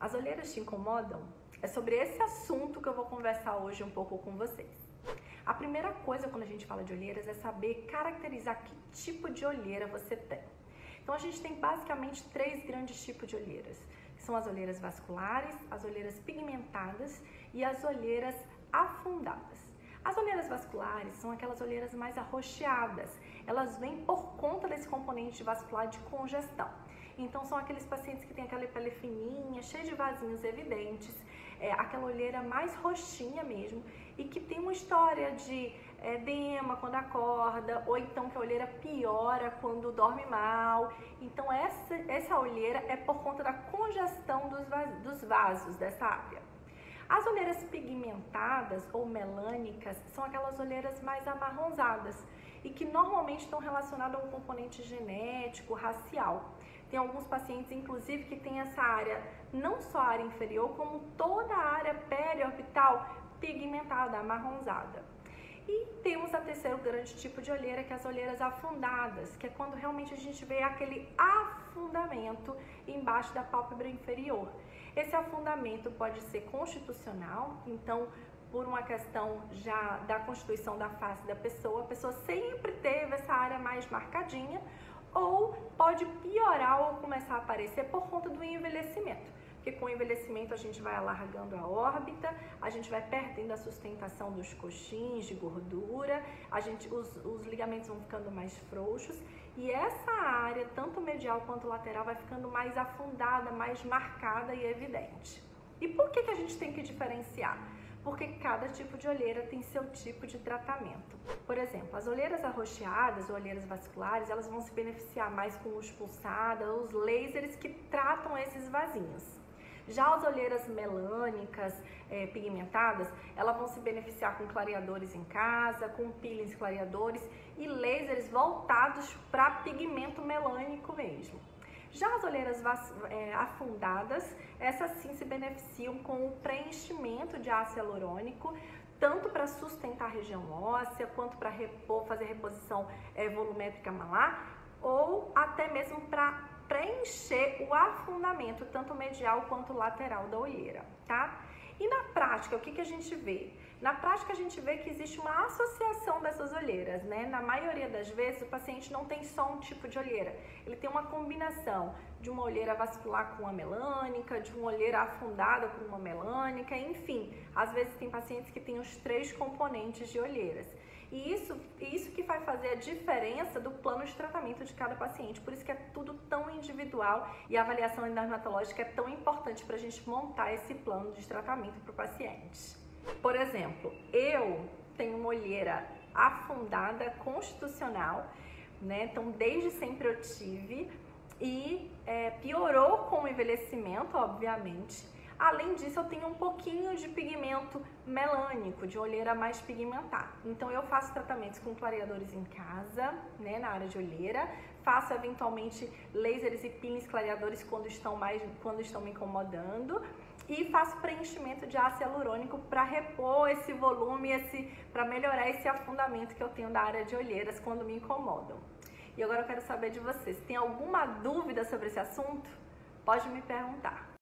As olheiras te incomodam? É sobre esse assunto que eu vou conversar hoje um pouco com vocês. A primeira coisa quando a gente fala de olheiras é saber caracterizar que tipo de olheira você tem. Então a gente tem basicamente três grandes tipos de olheiras, que são as olheiras vasculares, as olheiras pigmentadas e as olheiras afundadas. As olheiras vasculares são aquelas olheiras mais arroxeadas, elas vêm por conta desse componente vascular de congestão. Então são aqueles pacientes que têm aquela pele fininha, cheia de vasinhos evidentes, aquela olheira mais roxinha mesmo e que tem uma história de edema quando acorda, ou então que a olheira piora quando dorme mal. Então essa olheira é por conta da congestão dos vasos dessa área. As olheiras pigmentadas ou melânicas são aquelas olheiras mais amarronzadas e que normalmente estão relacionadas a um componente genético, racial. Tem alguns pacientes, inclusive, que têm essa área, não só a área inferior, como toda a área periorbital pigmentada, amarronzada. E temos a terceiro grande tipo de olheira, que é as olheiras afundadas, que é quando realmente a gente vê aquele afundamento embaixo da pálpebra inferior. Esse afundamento pode ser constitucional, então por uma questão já da constituição da face da pessoa, a pessoa sempre teve essa área mais marcadinha, ou pode piorar ou começar a aparecer por conta do envelhecimento. Porque com o envelhecimento a gente vai alargando a órbita, a gente vai perdendo a sustentação dos coxins de gordura, os ligamentos vão ficando mais frouxos e essa área, tanto medial quanto lateral, vai ficando mais afundada, mais marcada e evidente. E por que a gente tem que diferenciar? Porque cada tipo de olheira tem seu tipo de tratamento. Por exemplo, as olheiras arroxeadas ou olheiras vasculares, elas vão se beneficiar mais com luz pulsada, os lasers que tratam esses vasinhos. Já as olheiras melânicas, pigmentadas, elas vão se beneficiar com clareadores em casa, com peelings clareadores e lasers voltados para pigmento melânico mesmo. Já as olheiras afundadas, essas sim se beneficiam com o preenchimento de ácido hialurônico, tanto para sustentar a região óssea, quanto para fazer reposição volumétrica malar, ou até mesmo para preencher o afundamento, tanto medial quanto lateral da olheira, tá? E na prática, o que a gente vê? Na prática, a gente vê que existe uma associação dessas olheiras, né? Na maioria das vezes, o paciente não tem só um tipo de olheira, ele tem uma combinação de uma olheira vascular com uma melânica, de uma olheira afundada com uma melânica, enfim, às vezes tem pacientes que têm os três componentes de olheiras. E isso que vai fazer a diferença do plano de tratamento de cada paciente. Por isso que é tudo tão individual e a avaliação dermatológica é tão importante para a gente montar esse plano de tratamento para o paciente. Por exemplo, eu tenho uma olheira afundada constitucional, né? Então desde sempre eu tive e piorou com o envelhecimento, obviamente. Além disso, eu tenho um pouquinho de pigmento melânico, de olheira mais pigmentada. Então, eu faço tratamentos com clareadores em casa, né, na área de olheira. Faço, eventualmente, lasers e peelings clareadores quando estão me incomodando. E faço preenchimento de ácido hialurônico para repor esse volume, para melhorar esse afundamento que eu tenho da área de olheiras quando me incomodam. E agora eu quero saber de vocês, tem alguma dúvida sobre esse assunto? Pode me perguntar.